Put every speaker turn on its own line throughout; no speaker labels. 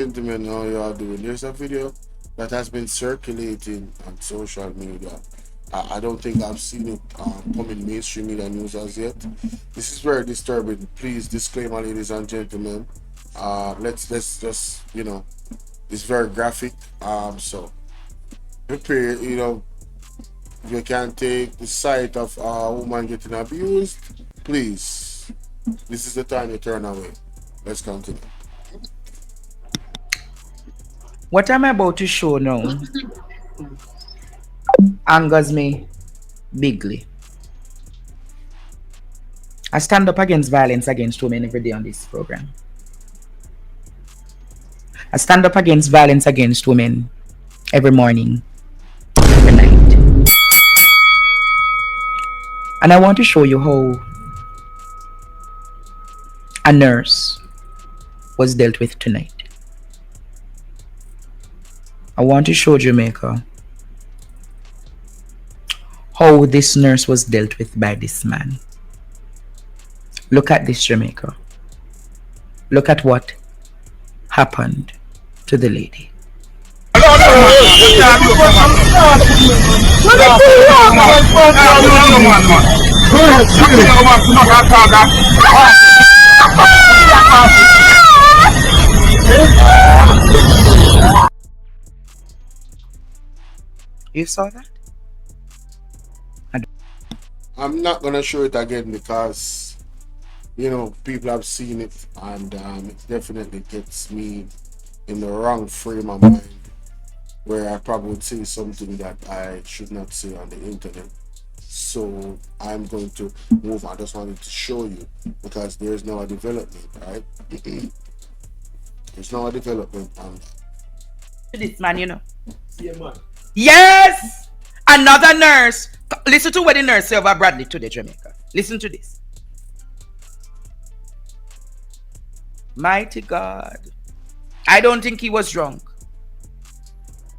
Gentlemen, how you are doing? There's a video that has been circulating on social media. I don't think I've seen it come in mainstream media news as yet. This is very disturbing. Please, disclaimer, ladies and gentlemen. Let's just it's very graphic. So prepare. If you can take the sight of a woman getting abused, please. This is the time you turn away. Let's continue.
What I'm about to show now angers me bigly. I stand up against violence against women every day on this program. I stand up against violence against women every morning, every night. And I want to show you how a nurse was dealt with tonight. I want to show Jamaica how this nurse was dealt with by this man. Look at this, Jamaica. Look at what happened to the lady. You saw that?
I'm not gonna show it again because people have seen it, and it definitely gets me in the wrong frame of mind where I probably would say something that I should not say on the internet. So I'm going to move on. I just wanted to show you because there's no development, right? There's no development on
This man, Yeah, man. Yes! Another nurse. Listen to what the nurse said over Bradley today, Jamaica. Listen to this. Mighty God. I don't think he was drunk.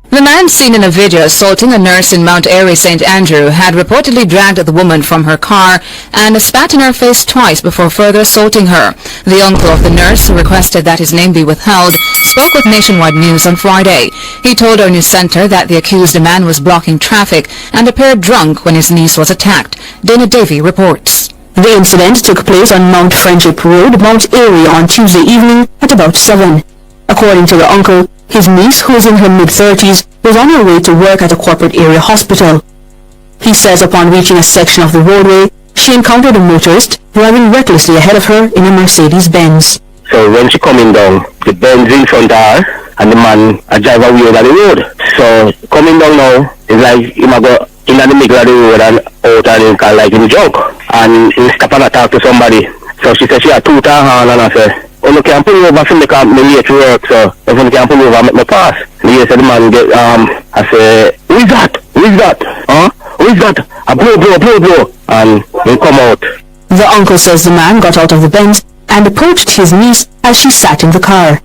The man seen in a video assaulting a nurse in Mount Airy, St. Andrew, had reportedly dragged the woman from her car and spat in her face twice before further assaulting her. The uncle of the nurse, who requested that his name be withheld, spoke with Nationwide News on Friday. He told our news center that the accused man was blocking traffic and appeared drunk when his niece was attacked. Dana Davy reports.
The incident took place on Mount Friendship Road, Mount Airy, on Tuesday evening at about 7. According to the uncle, his niece, who is in her mid-30s, was on her way to work at a corporate area hospital. He says upon reaching a section of the roadway, she encountered a motorist driving recklessly ahead of her in a Mercedes-Benz.
So when she coming down, the Benz in front of her, and the man a drive away over the road. So coming down now, it's like he might go in the middle of the road and out and he can like him drunk. And he stop and talk to somebody. So she said she had two tar hand and I said, oh, you can pull over for me because I'm late to work, so if you can pull over, make me pass. And he said the man get, I said, who is that? Who is that? Huh? Who is that? A blow. And he come out.
The uncle says the man got out of the Benz and approached his niece as she sat in the car.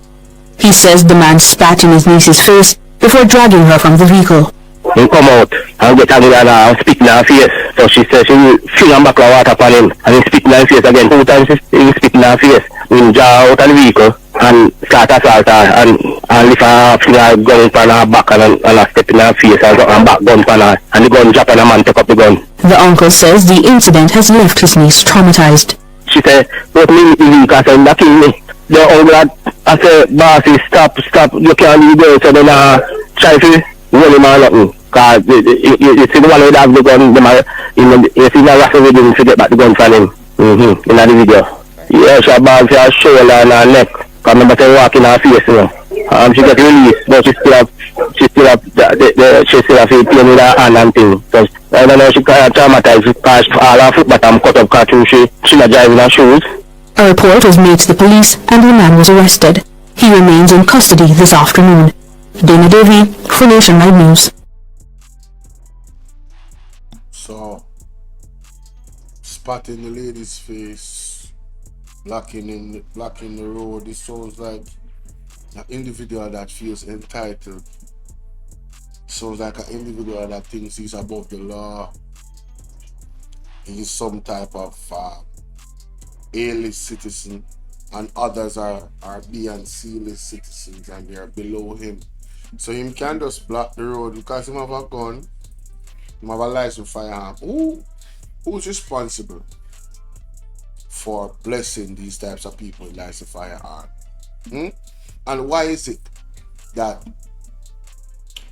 He says the man spat in his niece's face before dragging her from the vehicle.
He come out and get angry and spit in her face. So she said she will fill and back of water upon him. And he spit in her face again. 2 times he spit in her face. He draw out of the vehicle and start assault her and lift her finger gun upon her back and step in her face and back gun upon her. And the gun drop and the man take up the gun.
The uncle says the incident has left his niece traumatized.
She said, "Don't leave the vehicle, I said, that kill me." The uncle I said, "Bossy, stop, you can't leave there." So then try to roll him or nothing. Because you see the one who have the gun, you see the wrestle with him to get back the gun from him. In the video. Yeah, she bad for her shoulder and her neck. Because remember she walk in her face, she get released, but she still have a pain with her hand and thing. So I don't know, she got traumatized because all her foot bottom cut up because she not driving her shoes.
A report was made to the police and the man was arrested. He remains in custody this afternoon. Dana Davy for Nationwide News.
So, spotting the lady's face, blocking the road. This sounds like an individual that feels entitled. Sounds like an individual that thinks he's above the law. He's some type of A-list citizen and others are B and C list citizens and they are below him. So him can just block the road because him have a gun, him have a license firearm. Who's responsible for blessing these types of people with license firearm? And why is it that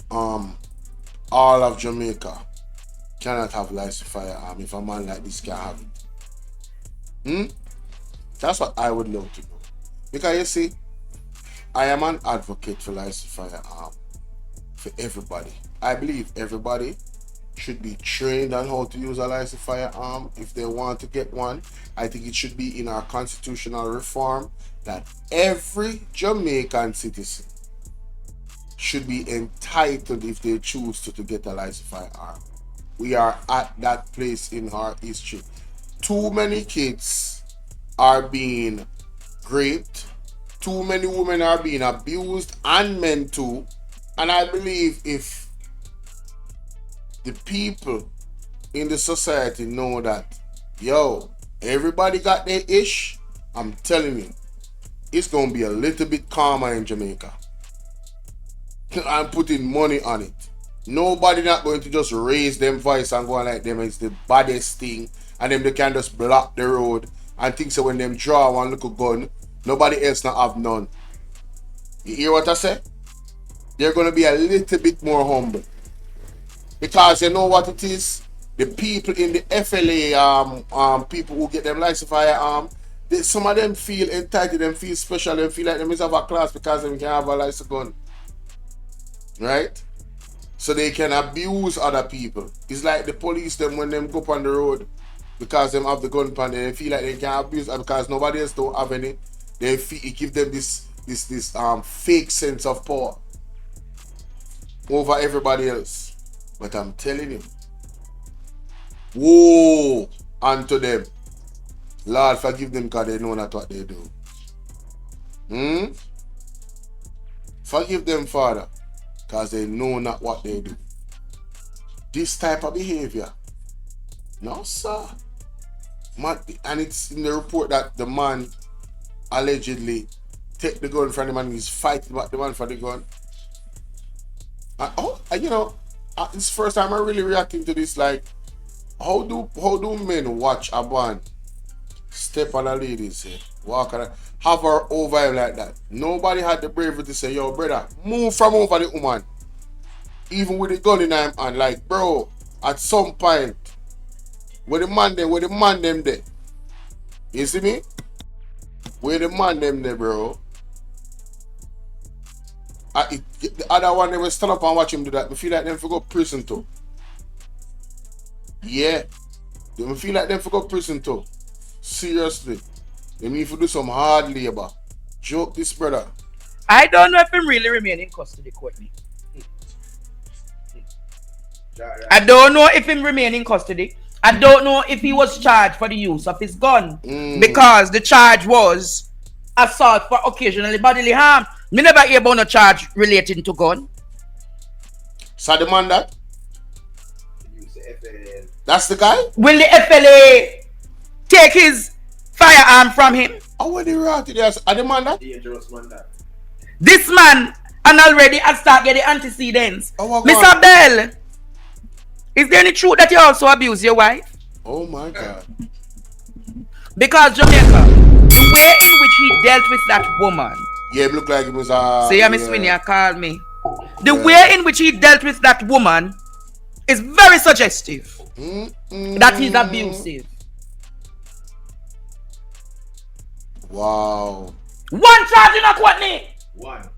all of Jamaica cannot have license firearm if a man like this can have it? That's what I would love to know. Because you see, I am an advocate for license firearm for everybody. I believe everybody should be trained on how to use a license firearm if they want to get one. I think it should be in our constitutional reform that every Jamaican citizen should be entitled, if they choose to get a license firearm. We are at that place in our history. Too many kids are being raped. Too many women are being abused, and men too. And I believe if the people in the society know that, yo, everybody got their ish, I'm telling you, it's going to be a little bit calmer in Jamaica. I'm putting money on it. Nobody not going to just raise them voice and go like them it's the baddest thing, and then they can just block the road and think so when them draw one little gun, nobody else not have none. You hear what I say? They're going to be a little bit more humble. Because you know what it is? The people in the FLA, people who get them license firearm, some of them feel entitled, them feel special, them feel like they must have a class because they can have a license gun. Right? So they can abuse other people. It's like the police them when them go up on the road because them have the gun pan, they feel like they can abuse because nobody else don't have any. They feel it give them this fake sense of power over everybody else. But I'm telling you, woe unto them. Lord, forgive them because they know not what they do. Forgive them, Father, because they know not what they do. This type of behavior, no, sir. And it's in the report that the man allegedly take the gun from the man and he's fighting about the man for the gun. It's the first time I'm really reacting to this. Like, how do men watch a man step on a lady's head, walk on her, have her over him like that? Nobody had the bravery to say, yo, brother, move from over the woman. Even with the gun in him hand, like, bro, at some point, where the man them there? You see me? Where the man them there, bro? The other one, they will stand up and watch him do that. I feel like them for go prison too. Yeah. They feel like them for go prison too. Seriously. They need to do some hard labor. Joke this, brother.
I don't know if him really remain in custody, Courtney. I don't know if him remain in custody. I don't know if he was charged for the use of his gun. Because the charge was assault for occasionally bodily harm. Me never hear about no charge relating to gun.
So the man that? That's the guy?
Will the FLA take his firearm from him?
Oh, what the rat it is? The man that?
Dangerous man that.
This man and already has started getting antecedents.
Oh,
Mr. Bell, is there any truth that you also abuse your wife?
Oh my God.
Because Jamaica, the way in which he dealt with that woman.
Yeah, it looked like it was
See, Miss Winnie called me. The way in which he dealt with that woman is very suggestive that he's abusive.
Wow.
One charge in a Courtney.
One.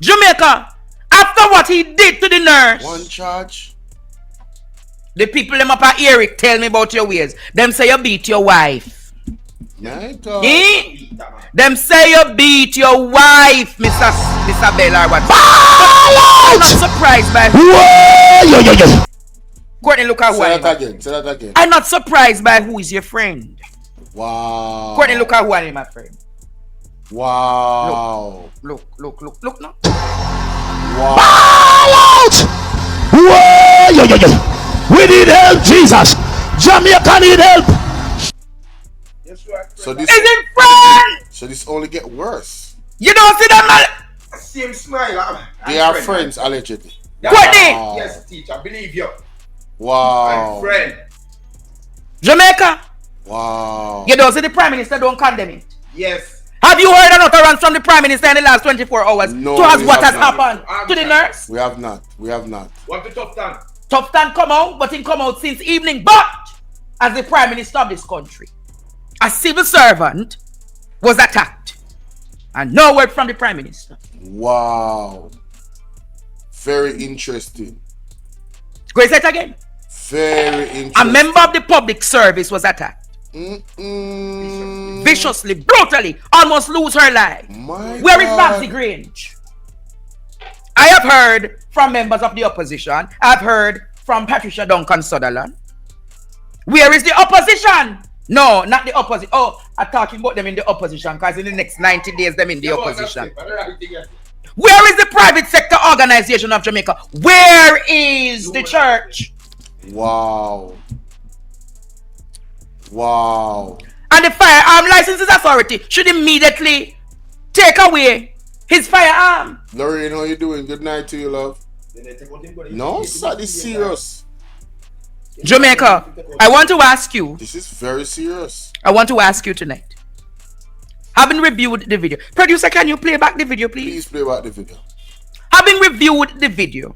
Jamaica, after what he did to the nurse.
One charge.
The people them up at Eric tell me about your ways. Them say you beat your wife.
My God.
Them say you beat your wife, Mr. Bell or what? I'm not surprised by who. Courtney, look at who I am.
Say that again.
I'm not surprised by who is your friend.
Wow.
Courtney, look at who I am, my friend.
Wow.
Look now.
Wow.
Whoa, we need help, Jesus. Jamaica need help.
Yes, right.
So this
Is it friend?
So this only get worse.
You don't see that man?
Same smile.
They are friends allegedly.
Courtney!
Wow.
Yes, teacher, believe you.
Wow.
My friend.
Jamaica,
Wow.
you don't see the Prime Minister don't condemn it.
Yes.
Have you heard an utterance from the Prime Minister in the last 24 hours
No,
to ask
we
what
have
has
not.
happened to the nurse?
We have not. We have not.
What the top time?
Tough time come out, but it come out since evening. But as the Prime Minister of this country, a civil servant was attacked. And no word from the Prime Minister.
Wow. Very interesting.
Go say it again.
Very interesting.
A member of the public service was attacked.
Mm-mm.
Viciously, brutally, almost lose her life.
My
Where is
God.
Babsy Grange? I have heard from members of the opposition. I've heard from Patricia Duncan Sutherland. Where is the opposition? No, not the opposition. Oh, I'm talking about them in the opposition because in the next 90 days, them in the opposition. Where is the private sector organization of Jamaica? Where is the church?
Wow. Wow.
And the firearm licenses authority should immediately take away his firearm.
Lorraine, how you doing? Good night to you, love. No, sir, this is serious.
Jamaica, I want to ask you.
This is very serious.
I want to ask you tonight. Having reviewed the video. Producer, can you play back the video, please?
Please play back the video.
Having reviewed the video,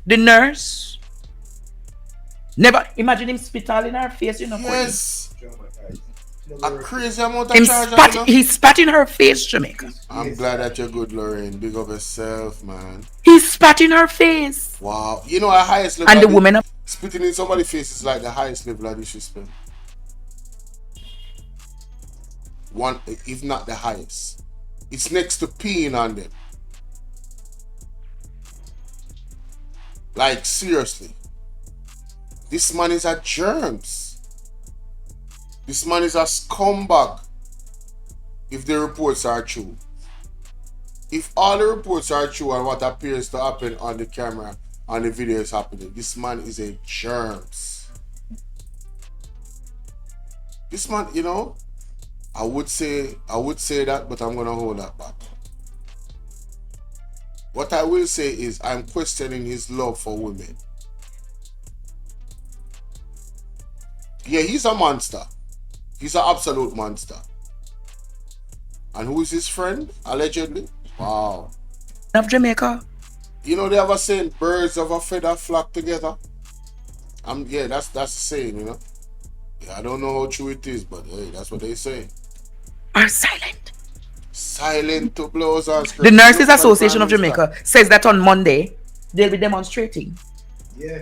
the nurse never imagine him spit all in her face, you know.
Yes. A crazy amount of
Him
charge.
spat, he spat in her face, Jamaica.
I'm glad that you're good, Lorraine. Big up yourself, man.
He spat in her face.
Wow. You know, our highest level.
And the woman up.
Spitting in somebody's face is like the highest level of disrespect. One, if not the highest. It's next to peeing on them. Like, seriously. This man is a germs. This man is a scumbag. If the reports are true. If all the reports are true and what appears to happen on the camera, on the video is happening, this man is a germs. This man, you know, I would say that, but I'm gonna hold that back. What I will say is I'm questioning his love for women. Yeah, he's a monster. He's an absolute monster. And who is his friend, allegedly? Wow.
Of Jamaica.
You know, they have a saying, birds of a feather flock together. Yeah, that's the saying, you know. Yeah, I don't know how true it is, but hey, that's what they say.
Are silent.
Silent to blows and
The Nurses Association of Jamaica says that on Monday they'll be demonstrating.
Yeah.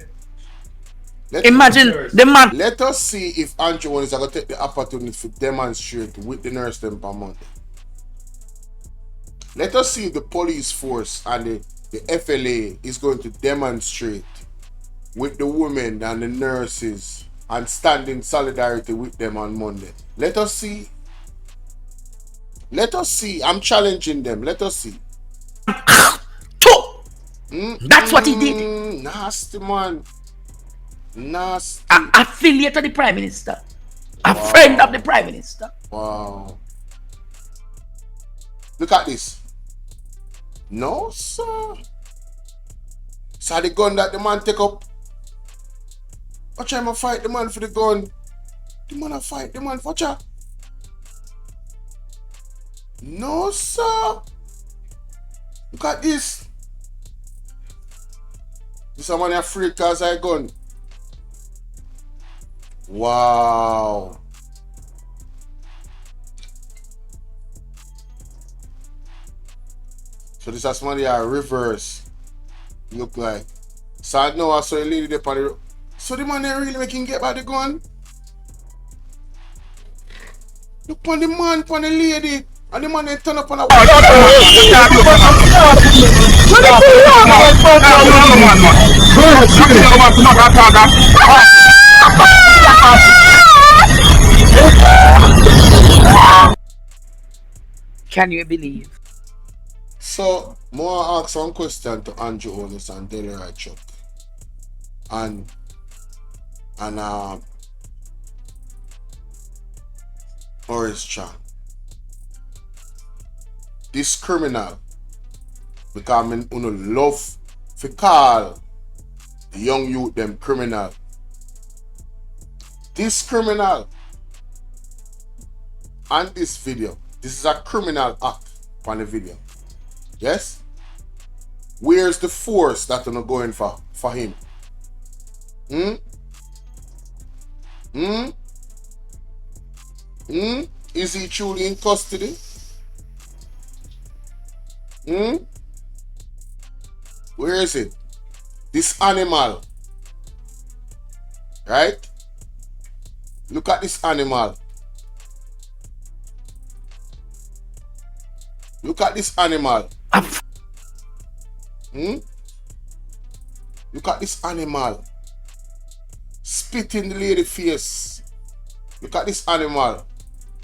Imagine the man.
Let us see if Andrew is going to take the opportunity to demonstrate with the nurse them on Monday. Let us see if the police force and the FLA is going to demonstrate with the women and the nurses and stand in solidarity with them on Monday. Let us see. Let us see. I'm challenging them. Let us see.
That's what he did.
Nasty, man. Nasty.
Affiliate of the Prime Minister. A friend of the Prime Minister.
Wow. Look at this. No, sir. So the gun that the man take up. Watch him fight the man for the gun. The man fight the man for cha. No, sir. Look at this. This man a freak cause I gun. Wow. So this is somebody a reverse. Look like. So I know I saw a lady there on the. So the man they really making get by the gun. Look on the man, on the lady. And the man they turn up on a.
Can you believe?
So, more ask one question to Andrew Onis and Delray Chuck. And Orange Chan. This criminal, because I uno love to call the young youth them criminal. This criminal on this video, this is a criminal act on the video. Yes? Where's the force that you're going for him? Hmm? Hmm? Hmm? Is he truly in custody? Hmm? Where is it? This animal. Right? Look at this animal. Look at this animal. Hmm? Look at this animal. Spit in the lady face. Look at this animal.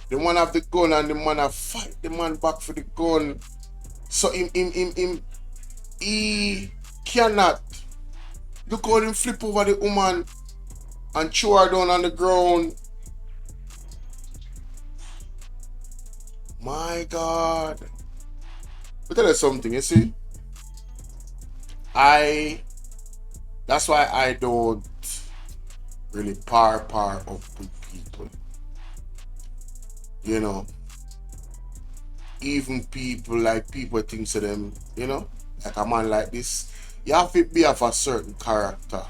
The man have the gun and the man have fight the man back for the gun. So he cannot. Look how him flip over the woman and throw her down on the ground. My God. I'll tell you something, you see. That's why I don't really par up with people. You know. Even people think to them, you know, like a man like this, you have to be of a certain character.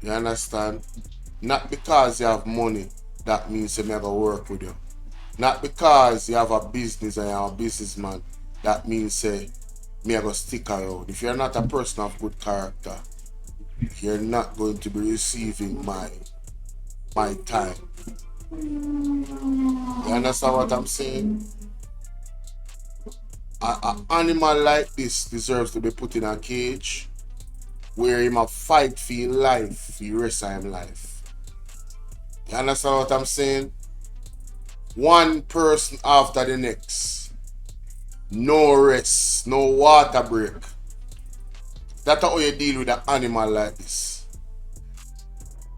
You understand? Not because you have money, that means you never work with you. Not because you have a business and you're a businessman, that means say me I go stick around. If you're not a person of good character, you're not going to be receiving my time. You understand what I'm saying? An animal like this deserves to be put in a cage where he might fight for his life, for the rest of his life. You understand what I'm saying? One person after the next. No rest, no water break. That's how you deal with an animal like this.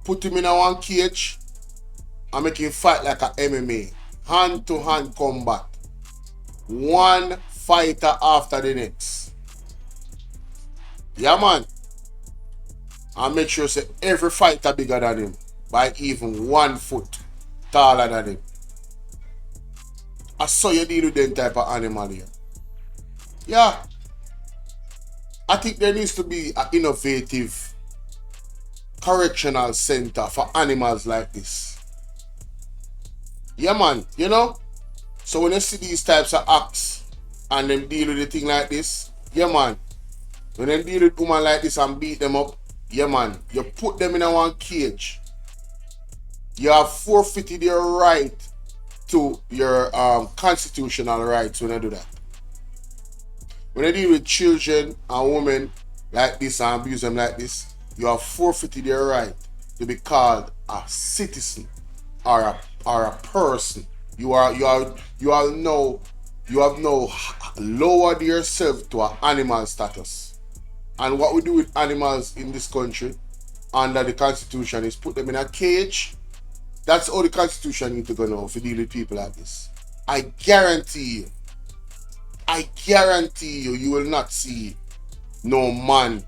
Put him in a one cage and make him fight like a MMA. Hand to hand combat. One fighter after the next. Yeah, man. And make sure say every fighter bigger than him by even 1 foot taller than him. I saw you deal with them type of animal here. Yeah. I think there needs to be an innovative correctional center for animals like this. Yeah, man. You know? So when you see these types of acts and them deal with a thing like this, yeah, man. When they deal with women like this and beat them up, yeah, man. You put them in a one cage. You have forfeited your right to your constitutional rights when you do that. When you deal with children and women like this and abuse them like this, you have forfeited your right to be called a citizen or a person. You have now lowered yourself to an animal status. And what we do with animals in this country under the Constitution is put them in a cage. That's all the Constitution needs to go now to deal with people like this. I guarantee you, you will not see no man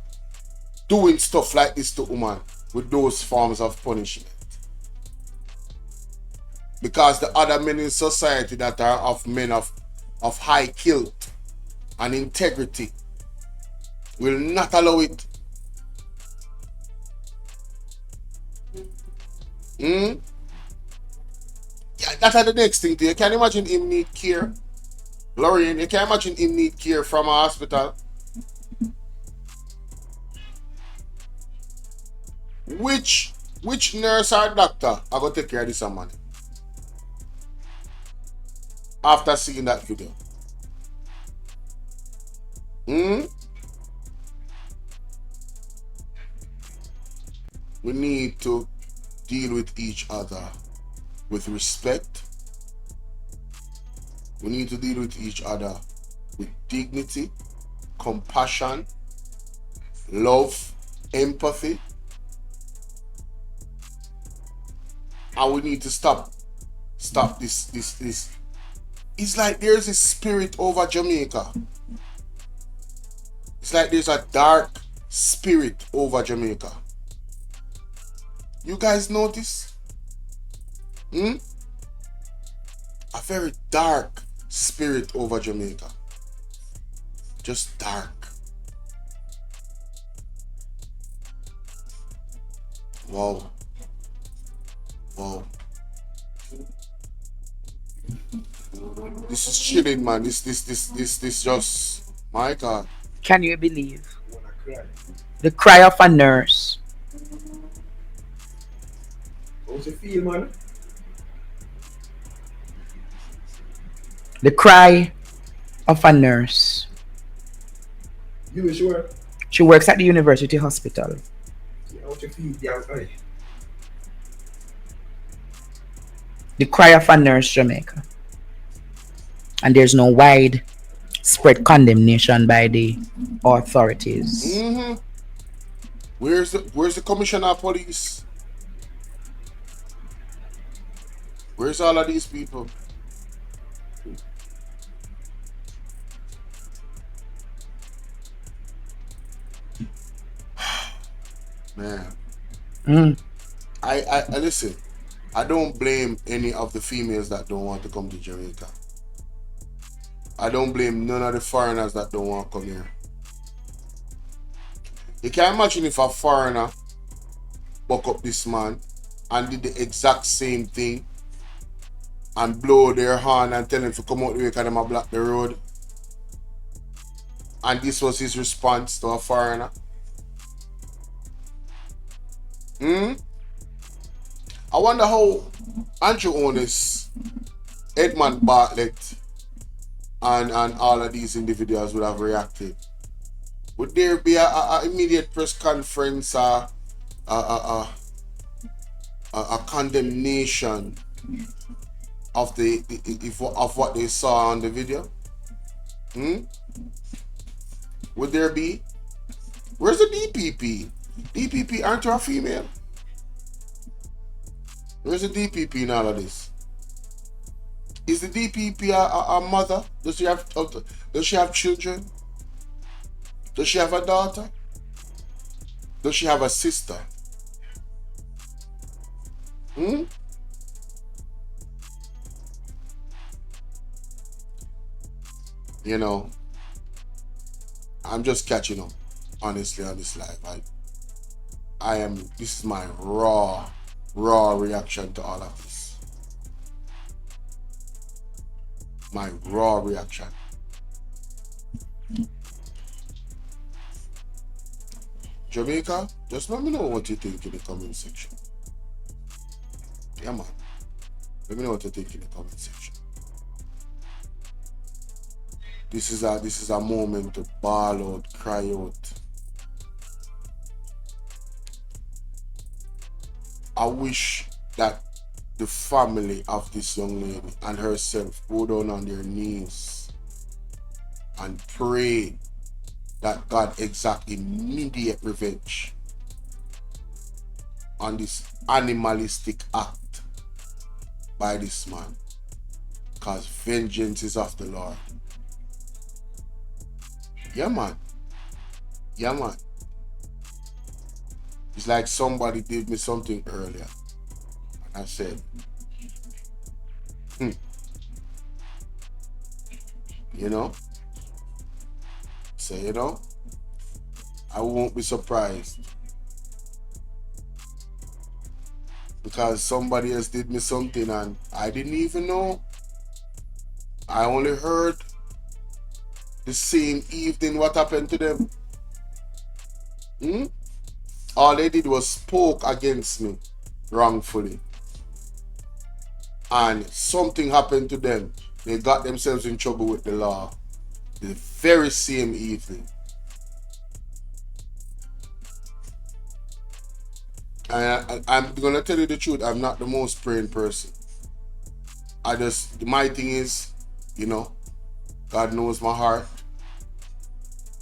doing stuff like this to woman with those forms of punishment. Because the other men in society that are of men of high guilt and integrity will not allow it. Yeah, that's the next thing. You can imagine him need care. Lorraine, you can imagine him need care from a hospital. Which nurse or doctor are going to take care of this man? After seeing that video. We need to deal with each other with respect. We need to deal with each other with dignity, compassion, love, empathy. And we need to stop stop this. It's like there's a spirit over Jamaica. It's like there's a dark spirit over Jamaica. You guys notice? A very dark spirit over Jamaica. Just dark. Wow. Wow. This is chilling, man. This just, my God.
Can you believe?
Wanna cry.
The cry of a nurse.
How's it feel, man?
The cry of a nurse.
You sure?
She works at the university hospital.
How's it feel? Yeah, aye.
The cry of a nurse, Jamaica. And there's no widespread condemnation by the authorities.
Where's the commissioner of police? Where's all of these people? Man. I listen. I don't blame any of the females that don't want to come to Jamaica. I don't blame none of the foreigners that don't want to come here. You can imagine if a foreigner buck up this man and did the exact same thing and blow their horn and tell him to come out the way because them a block the road. And this was his response to a foreigner. I wonder how Andrew Onis, Edmund Bartlett, and all of these individuals would have reacted. Would there be a immediate press conference, a condemnation of of what they saw on the video? Would there be? Where's the DPP? DPP, aren't you a female? Where's the DPP in all of this? Is the DPP a mother? Does she have children? Does she have a daughter? Does she have a sister? You know, I'm just catching up, honestly, on this live. This is my raw reaction to all of this. My raw reaction. Jamaica, just let me know what you think in the comment section. Yeah, man. Let me know what you think in the comment section. This is a moment to bawl out, cry out. I wish that the family of this young lady and herself go down on their knees and pray that God exact immediate revenge on this animalistic act by this man, because vengeance is of the Lord. Yeah, man. Yeah, man. It's like somebody did me something earlier, and I said, you know? So, you know, I won't be surprised, because somebody else did me something and I didn't even know. I only heard the same evening what happened to them. All they did was spoke against me wrongfully, and something happened to them. They got themselves in trouble with the law the very same evening. And I'm gonna tell you the truth, I'm not the most praying person. My thing is, you know, God knows my heart.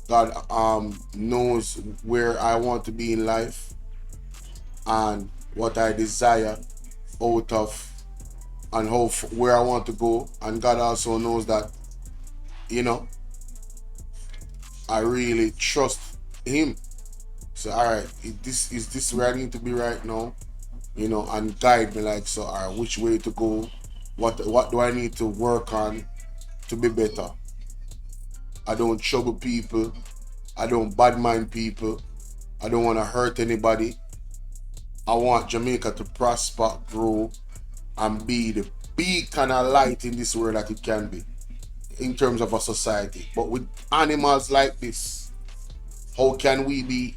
God knows where I want to be in life and what I desire out of and how where I want to go, and God also knows that, you know, I really trust Him. So all right, is this where I need to be right now, you know, and guide me like so. All right, which way to go? What do I need to work on to be better? I don't trouble people. I don't bad mind people. I don't want to hurt anybody. I want Jamaica to prosper, grow, and be the beacon of light in this world that it can be in terms of a society. But with animals like this, how can we be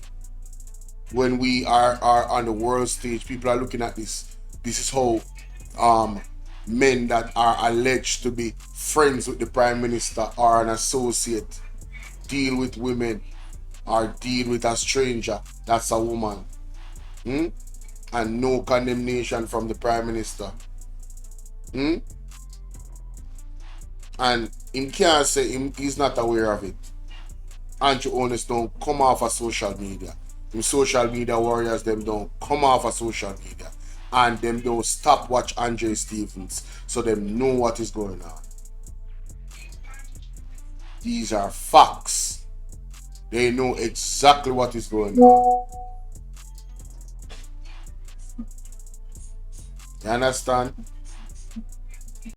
when we are on the world stage? People are looking at this. This is how um, men that are alleged to be friends with the prime minister or an associate deal with women or deal with a stranger that's a woman. Hmm? And no condemnation from the prime minister. Hmm? And him can't say he's not aware of it. Andrew Honest don't come off of social media. Them social media warriors, them don't come off of social media. And them don't stop watch Andre Stevens. So them know what is going on. These are facts. They know exactly what is going on. You understand?